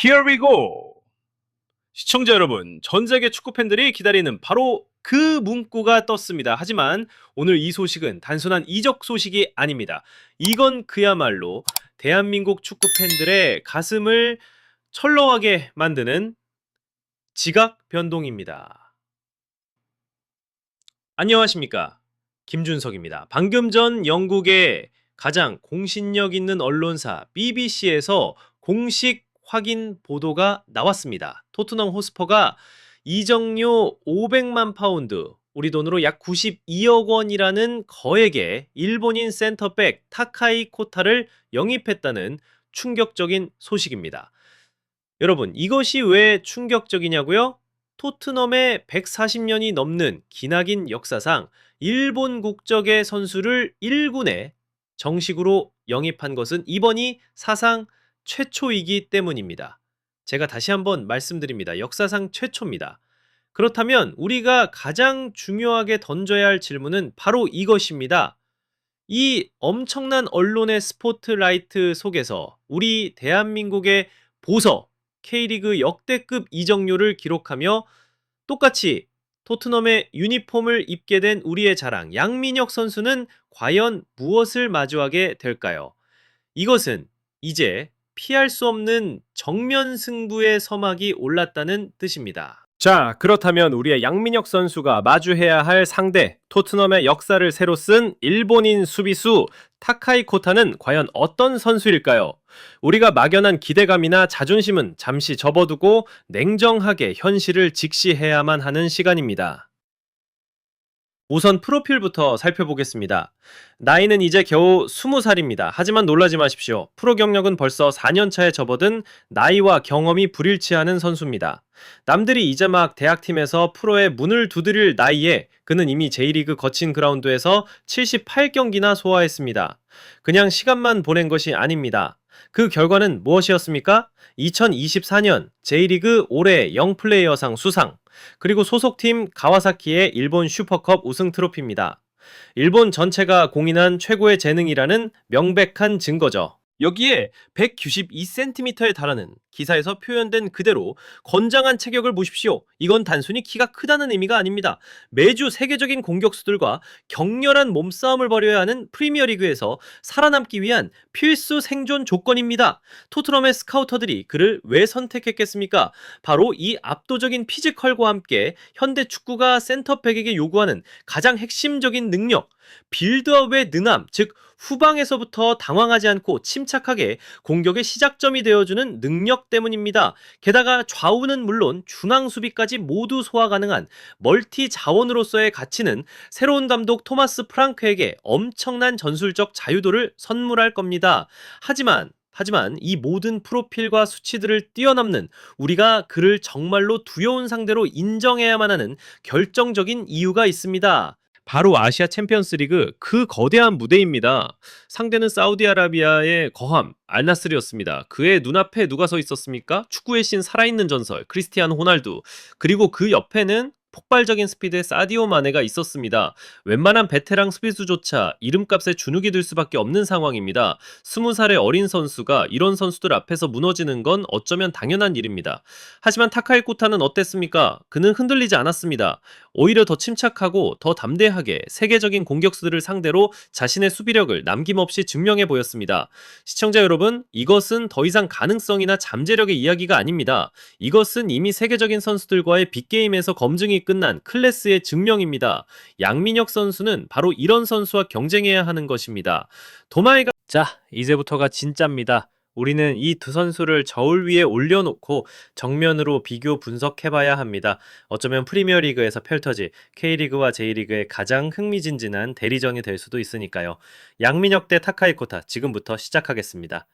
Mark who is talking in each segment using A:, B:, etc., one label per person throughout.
A: Here we go! 시청자 여러분, 전 세계 축구 팬들이 기다리는 바로 그 문구가 떴습니다. 하지만 오늘 이 소식은 단순한 이적 소식이 아닙니다. 이건 그야말로 대한민국 축구 팬들의 가슴을 철렁하게 만드는 지각 변동입니다. 안녕하십니까? 김준석입니다. 방금 전 영국의 가장 공신력 있는 언론사 BBC에서 공식 확인 보도가 나왔습니다. 토트넘 호스퍼가 이적료 500만 파운드, 우리 돈으로 약 92억 원이라는 거액의 일본인 센터백 타카이 코타를 영입했다는 충격적인 소식입니다. 여러분, 이것이 왜 충격적이냐고요? 토트넘의 140년이 넘는 기나긴 역사상 일본 국적의 선수를 1군에 정식으로 영입한 것은 이번이 사상 최초이기 때문입니다. 제가 다시 한번 말씀드립니다. 역사상 최초입니다. 그렇다면 우리가 가장 중요하게 던져야 할 질문은 바로 이것입니다. 이 엄청난 언론의 스포트라이트 속에서 우리 대한민국의 보서, K리그 역대급 이적료를 기록하며 똑같이 토트넘의 유니폼을 입게 된 우리의 자랑 양민혁 선수는 과연 무엇을 마주하게 될까요? 이것은 이제 피할 수 없는 정면 승부의 서막이 올랐다는 뜻입니다. 자, 그렇다면 우리의 양민혁 선수가 마주해야 할 상대, 토트넘의 역사를 새로 쓴 일본인 수비수 타카이 코타는 과연 어떤 선수일까요? 우리가 막연한 기대감이나 자존심은 잠시 접어두고 냉정하게 현실을 직시해야만 하는 시간입니다. 우선 프로필부터 살펴보겠습니다. 나이는 이제 겨우 20살입니다. 하지만 놀라지 마십시오. 프로 경력은 벌써 4년차에 접어든 나이와 경험이 불일치하는 선수입니다. 남들이 이제 막 대학팀에서 프로에 문을 두드릴 나이에 그는 이미 J리그 거친 그라운드에서 78경기나 소화했습니다. 그냥 시간만 보낸 것이 아닙니다. 그 결과는 무엇이었습니까? 2024년 J리그 올해 영플레이어상 수상, 그리고 소속팀 가와사키의 일본 슈퍼컵 우승 트로피입니다. 일본 전체가 공인한 최고의 재능이라는 명백한 증거죠. 여기에 192cm에 달하는 기사에서 표현된 그대로 건장한 체격을 보십시오. 이건 단순히 키가 크다는 의미가 아닙니다. 매주 세계적인 공격수들과 격렬한 몸싸움을 벌여야 하는 프리미어리그에서 살아남기 위한 필수 생존 조건입니다. 토트넘의 스카우터들이 그를 왜 선택했겠습니까? 바로 이 압도적인 피지컬과 함께 현대 축구가 센터백에게 요구하는 가장 핵심적인 능력, 빌드업의 능함, 즉 후방에서부터 당황하지 않고 침착하게 공격의 시작점이 되어주는 능력 때문입니다. 게다가 좌우는 물론 중앙 수비까지 모두 소화 가능한 멀티 자원으로서의 가치는 새로운 감독 토마스 프랑크에게 엄청난 전술적 자유도를 선물할 겁니다. 하지만 이 모든 프로필과 수치들을 뛰어넘는, 우리가 그를 정말로 두려운 상대로 인정해야만 하는 결정적인 이유가 있습니다. 바로 아시아 챔피언스리그 그 거대한 무대입니다. 상대는 사우디아라비아의 거함 알나스르였습니다. 그의 눈앞에 누가 서 있었습니까? 축구의 신 살아있는 전설 크리스티아노 호날두, 그리고 그 옆에는 폭발적인 스피드의 사디오 마네가 있었습니다. 웬만한 베테랑 수비수조차 이름값에 주눅이 들 수밖에 없는 상황입니다. 20살의 어린 선수가 이런 선수들 앞에서 무너지는 건 어쩌면 당연한 일입니다. 하지만 타카이 코타는 어땠습니까? 그는 흔들리지 않았습니다. 오히려 더 침착하고 더 담대하게 세계적인 공격수들을 상대로 자신의 수비력을 남김없이 증명해 보였습니다. 시청자 여러분, 이것은 더 이상 가능성이나 잠재력의 이야기가 아닙니다. 이것은 이미 세계적인 선수들과의 빅게임에서 검증이 끝난 클래스의 증명입니다. 양민혁 선수는 바로 이런 선수와 경쟁해야 하는 것입니다. 도마이가 자, 이제부터가 진짜입니다. 우리는 이 두 선수를 저울 위에 올려놓고 정면으로 비교 분석해봐야 합니다. 어쩌면 프리미어리그에서 펼쳐질 K리그와 J리그의 가장 흥미진진한 대리전이 될 수도 있으니까요. 양민혁 대 타카이 코타, 지금부터 시작하겠습니다.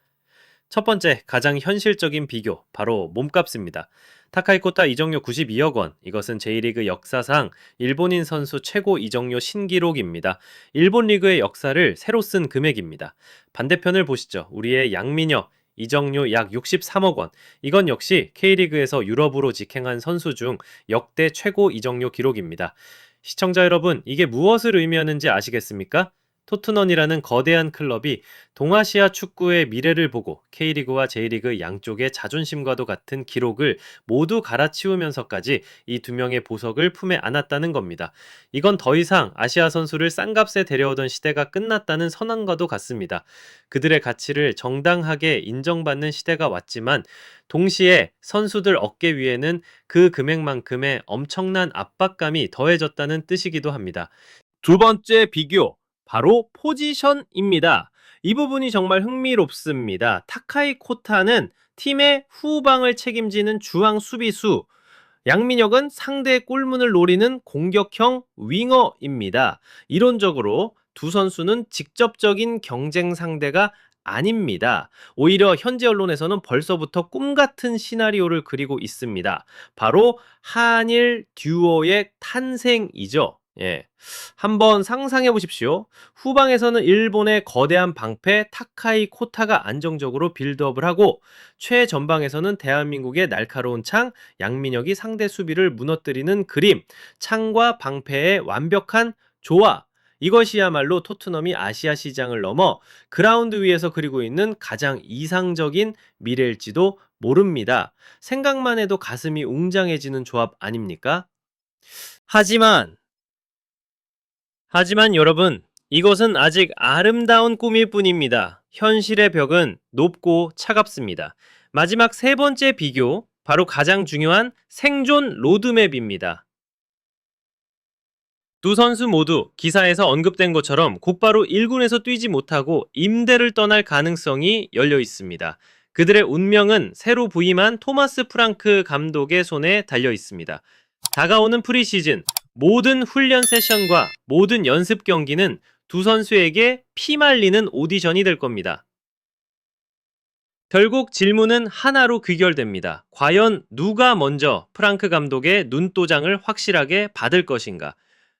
A: 첫 번째, 가장 현실적인 비교, 바로 몸값입니다. 타카이 코타 이적료 92억 원, 이것은 J리그 역사상 일본인 선수 최고 이적료 신기록입니다. 일본 리그의 역사를 새로 쓴 금액입니다. 반대편을 보시죠. 우리의 양민혁, 이적료 약 63억 원, 이건 역시 K리그에서 유럽으로 직행한 선수 중 역대 최고 이적료 기록입니다. 시청자 여러분, 이게 무엇을 의미하는지 아시겠습니까? 토트넘이라는 거대한 클럽이 동아시아 축구의 미래를 보고 K리그와 J리그 양쪽의 자존심과도 같은 기록을 모두 갈아치우면서까지 이 두 명의 보석을 품에 안았다는 겁니다. 이건 더 이상 아시아 선수를 싼값에 데려오던 시대가 끝났다는 선언과도 같습니다. 그들의 가치를 정당하게 인정받는 시대가 왔지만 동시에 선수들 어깨 위에는 그 금액만큼의 엄청난 압박감이 더해졌다는 뜻이기도 합니다. 두 번째 비교, 바로 포지션입니다. 이 부분이 정말 흥미롭습니다. 타카이 코타는 팀의 후방을 책임지는 중앙 수비수, 양민혁은 상대의 골문을 노리는 공격형 윙어입니다. 이론적으로 두 선수는 직접적인 경쟁 상대가 아닙니다. 오히려 현지 언론에서는 벌써부터 꿈 같은 시나리오를 그리고 있습니다. 바로 한일 듀오의 탄생이죠. 예. 한번 상상해 보십시오. 후방에서는 일본의 거대한 방패 타카이 코타가 안정적으로 빌드업을 하고 최전방에서는 대한민국의 날카로운 창 양민혁이 상대 수비를 무너뜨리는 그림, 창과 방패의 완벽한 조화. 이것이야말로 토트넘이 아시아 시장을 넘어 그라운드 위에서 그리고 있는 가장 이상적인 미래일지도 모릅니다. 생각만 해도 가슴이 웅장해지는 조합 아닙니까? 하지만 여러분, 이것은 아직 아름다운 꿈일 뿐입니다. 현실의 벽은 높고 차갑습니다. 마지막 세 번째 비교, 바로 가장 중요한 생존 로드맵입니다. 두 선수 모두 기사에서 언급된 것처럼 곧바로 1군에서 뛰지 못하고 임대를 떠날 가능성이 열려 있습니다. 그들의 운명은 새로 부임한 토마스 프랑크 감독의 손에 달려 있습니다. 다가오는 프리시즌, 모든 훈련 세션과 모든 연습 경기는 두 선수에게 피말리는 오디션이 될 겁니다. 결국 질문은 하나로 귀결됩니다. 과연 누가 먼저 프랑크 감독의 눈도장을 확실하게 받을 것인가?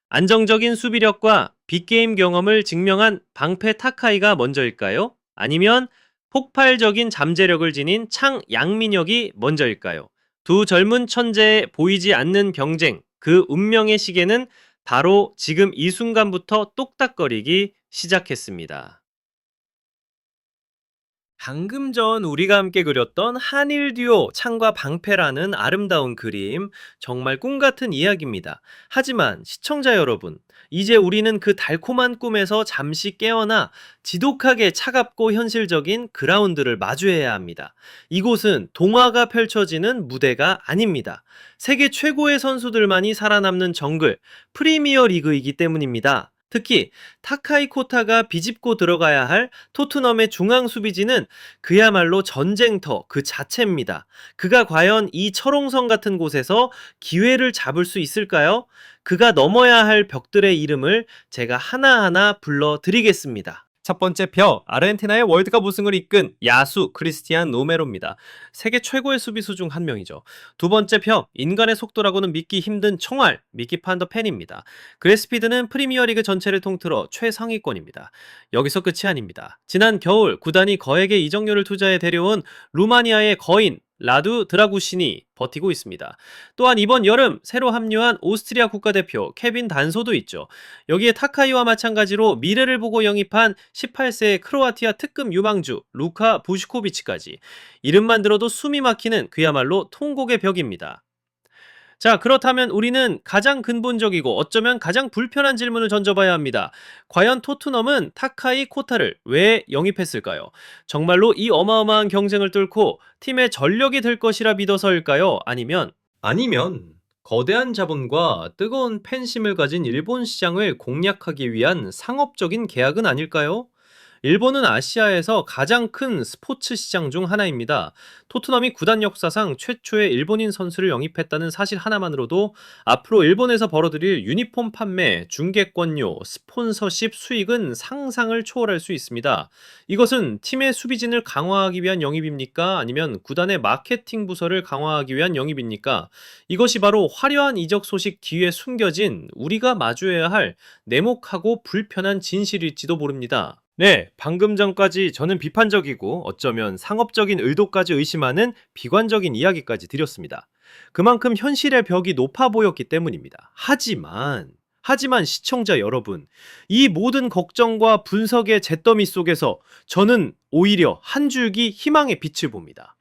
A: 안정적인 수비력과 빅게임 경험을 증명한 방패 타카이가 먼저일까요? 아니면 폭발적인 잠재력을 지닌 창 양민혁이 먼저일까요? 두 젊은 천재의 보이지 않는 경쟁, 그 운명의 시계는 바로 지금 이 순간부터 똑딱거리기 시작했습니다. 방금 전 우리가 함께 그렸던 한일 듀오 창과 방패라는 아름다운 그림, 정말 꿈 같은 이야기입니다. 하지만 시청자 여러분, 이제 우리는 그 달콤한 꿈에서 잠시 깨어나 지독하게 차갑고 현실적인 그라운드를 마주해야 합니다. 이곳은 동화가 펼쳐지는 무대가 아닙니다. 세계 최고의 선수들만이 살아남는 정글, 프리미어 리그이기 때문입니다. 특히 타카이 코타가 비집고 들어가야 할 토트넘의 중앙 수비진은 그야말로 전쟁터 그 자체입니다. 그가 과연 이 철옹성 같은 곳에서 기회를 잡을 수 있을까요? 그가 넘어야 할 벽들의 이름을 제가 하나하나 불러드리겠습니다. 첫 번째 벽, 아르헨티나의 월드컵 우승을 이끈 야수 크리스티안 로메로입니다. 세계 최고의 수비수 중 한 명이죠. 두 번째 벽, 인간의 속도라고는 믿기 힘든 총알, 미키 판더 팬입니다. 그레스피드는 프리미어리그 전체를 통틀어 최상위권입니다. 여기서 끝이 아닙니다. 지난 겨울 구단이 거액의 이적료를 투자해 데려온 루마니아의 거인 라두 드라구신이 버티고 있습니다. 또한 이번 여름 새로 합류한 오스트리아 국가대표 케빈 단소도 있죠. 여기에 타카이와 마찬가지로 미래를 보고 영입한 18세의 크로아티아 특급 유망주 루카 부슈코비치까지. 이름만 들어도 숨이 막히는 그야말로 통곡의 벽입니다. 자, 그렇다면 우리는 가장 근본적이고 어쩌면 가장 불편한 질문을 던져봐야 합니다. 과연 토트넘은 타카이 코타를 왜 영입했을까요? 정말로 이 어마어마한 경쟁을 뚫고 팀의 전력이 될 것이라 믿어서일까요? 아니면 거대한 자본과 뜨거운 팬심을 가진 일본 시장을 공략하기 위한 상업적인 계약은 아닐까요? 일본은 아시아에서 가장 큰 스포츠 시장 중 하나입니다. 토트넘이 구단 역사상 최초의 일본인 선수를 영입했다는 사실 하나만으로도 앞으로 일본에서 벌어들일 유니폼 판매, 중계권료, 스폰서십 수익은 상상을 초월할 수 있습니다. 이것은 팀의 수비진을 강화하기 위한 영입입니까? 아니면 구단의 마케팅 부서를 강화하기 위한 영입입니까? 이것이 바로 화려한 이적 소식 뒤에 숨겨진 우리가 마주해야 할 냉혹하고 불편한 진실일지도 모릅니다. 네, 방금 전까지 저는 비판적이고 어쩌면 상업적인 의도까지 의심하는 비관적인 이야기까지 드렸습니다. 그만큼 현실의 벽이 높아 보였기 때문입니다. 하지만 하지만 시청자 여러분, 이 모든 걱정과 분석의 잿더미 속에서 저는 오히려 한 줄기 희망의 빛을 봅니다.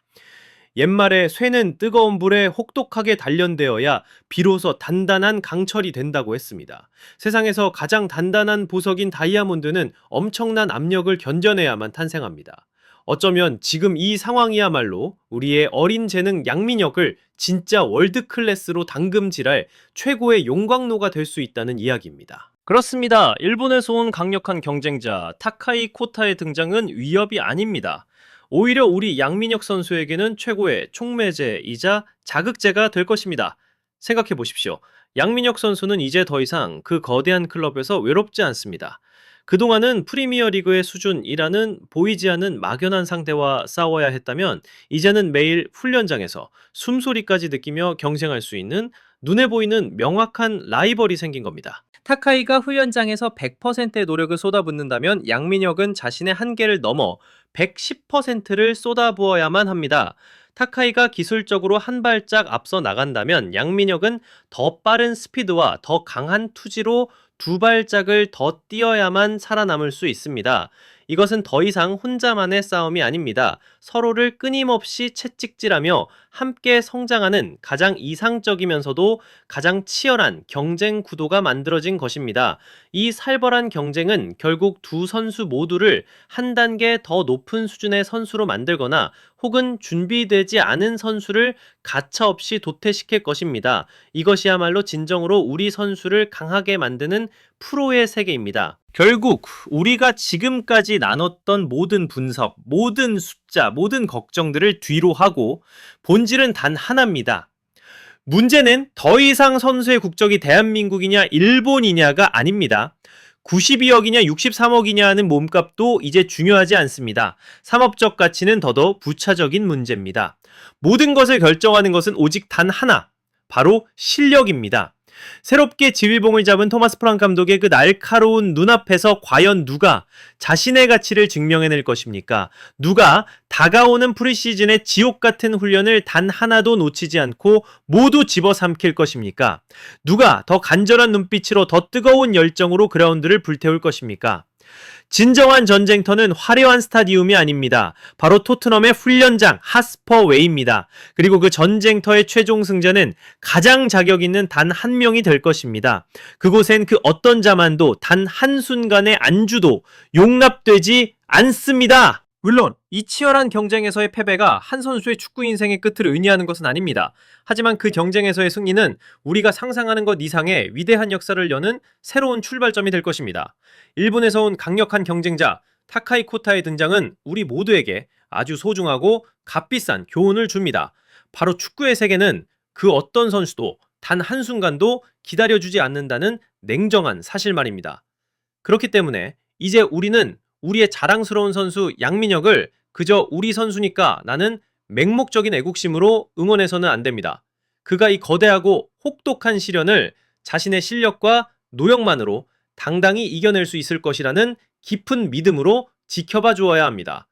A: 옛말에 쇠는 뜨거운 불에 혹독하게 단련되어야 비로소 단단한 강철이 된다고 했습니다. 세상에서 가장 단단한 보석인 다이아몬드는 엄청난 압력을 견뎌내야만 탄생합니다. 어쩌면 지금 이 상황이야말로 우리의 어린 재능 양민혁을 진짜 월드 클래스로 당금질할 최고의 용광로가 될 수 있다는 이야기입니다. 그렇습니다. 일본에서 온 강력한 경쟁자 타카이 코타의 등장은 위협이 아닙니다. 오히려 우리 양민혁 선수에게는 최고의 촉매제이자 자극제가 될 것입니다. 생각해 보십시오. 양민혁 선수는 이제 더 이상 그 거대한 클럽에서 외롭지 않습니다. 그동안은 프리미어 리그의 수준이라는 보이지 않는 막연한 상대와 싸워야 했다면 이제는 매일 훈련장에서 숨소리까지 느끼며 경쟁할 수 있는 눈에 보이는 명확한 라이벌이 생긴 겁니다. 타카이가 훈련장에서 100%의 노력을 쏟아붓는다면 양민혁은 자신의 한계를 넘어 110%를 쏟아부어야만 합니다. 타카이가 기술적으로 한 발짝 앞서 나간다면 양민혁은 더 빠른 스피드와 더 강한 투지로 두 발짝을 더 뛰어야만 살아남을 수 있습니다. 이것은 더 이상 혼자만의 싸움이 아닙니다. 서로를 끊임없이 채찍질하며 함께 성장하는 가장 이상적이면서도 가장 치열한 경쟁 구도가 만들어진 것입니다. 이 살벌한 경쟁은 결국 두 선수 모두를 한 단계 더 높은 수준의 선수로 만들거나 혹은 준비되지 않은 선수를 가차없이 도태시킬 것입니다. 이것이야말로 진정으로 우리 선수를 강하게 만드는 프로의 세계입니다. 결국 우리가 지금까지 나눴던 모든 분석, 모든 숫자, 모든 걱정들을 뒤로 하고 본질은 단 하나입니다. 문제는 더 이상 선수의 국적이 대한민국이냐 일본이냐가 아닙니다. 92억이냐 63억이냐 하는 몸값도 이제 중요하지 않습니다. 상업적 가치는 더더욱 부차적인 문제입니다. 모든 것을 결정하는 것은 오직 단 하나, 바로 실력입니다. 새롭게 지휘봉을 잡은 토마스 프랑크 감독의 그 날카로운 눈앞에서 과연 누가 자신의 가치를 증명해낼 것입니까? 누가 다가오는 프리시즌의 지옥 같은 훈련을 단 하나도 놓치지 않고 모두 집어삼킬 것입니까? 누가 더 간절한 눈빛으로 더 뜨거운 열정으로 그라운드를 불태울 것입니까? 진정한 전쟁터는 화려한 스타디움이 아닙니다. 바로 토트넘의 훈련장 하스퍼웨이입니다. 그리고 그 전쟁터의 최종 승자는 가장 자격 있는 단 한 명이 될 것입니다. 그곳엔 그 어떤 자만도 단 한순간의 안주도 용납되지 않습니다. 물론 이 치열한 경쟁에서의 패배가 한 선수의 축구 인생의 끝을 의미하는 것은 아닙니다. 하지만 그 경쟁에서의 승리는 우리가 상상하는 것 이상의 위대한 역사를 여는 새로운 출발점이 될 것입니다. 일본에서 온 강력한 경쟁자 타카이 코타의 등장은 우리 모두에게 아주 소중하고 값비싼 교훈을 줍니다. 바로 축구의 세계는 그 어떤 선수도 단 한순간도 기다려주지 않는다는 냉정한 사실 말입니다. 그렇기 때문에 이제 우리는 우리의 자랑스러운 선수 양민혁을 그저 우리 선수니까 나는 맹목적인 애국심으로 응원해서는 안 됩니다. 그가 이 거대하고 혹독한 시련을 자신의 실력과 노력만으로 당당히 이겨낼 수 있을 것이라는 깊은 믿음으로 지켜봐 주어야 합니다.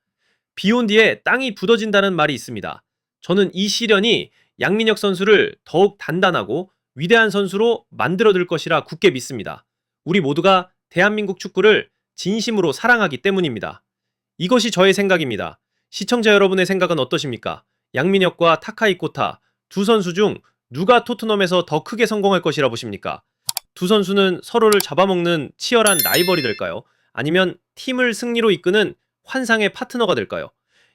A: 비온 뒤에 땅이 굳어진다는 말이 있습니다. 저는 이 시련이 양민혁 선수를 더욱 단단하고 위대한 선수로 만들어줄 것이라 굳게 믿습니다. 우리 모두가 대한민국 축구를 진심으로 사랑하기 때문입니다. 이것이 저의 생각입니다. 시청자 여러분의 생각은 어떠십니까? 양민혁과 타카이 코타 두 선수 중 누가 토트넘에서 더 크게 성공할 것이라 보십니까? 두 선수는 서로를 잡아먹는 치열한 라이벌이 될까요? 아니면 팀을 승리로 이끄는 환상의 파트너가 될까요?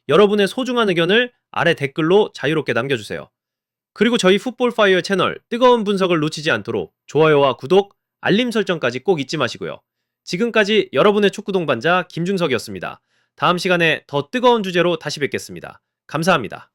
A: 여러분의 소중한 의견을 아래 댓글로 자유롭게 남겨주세요. 그리고 저희 풋볼파이어 채널 뜨거운 분석을 놓치지 않도록 좋아요와 구독, 알림 설정까지 꼭 잊지 마시고요. 지금까지 여러분의 축구 동반자 김준석이었습니다. 다음 시간에 더 뜨거운 주제로 다시 뵙겠습니다. 감사합니다.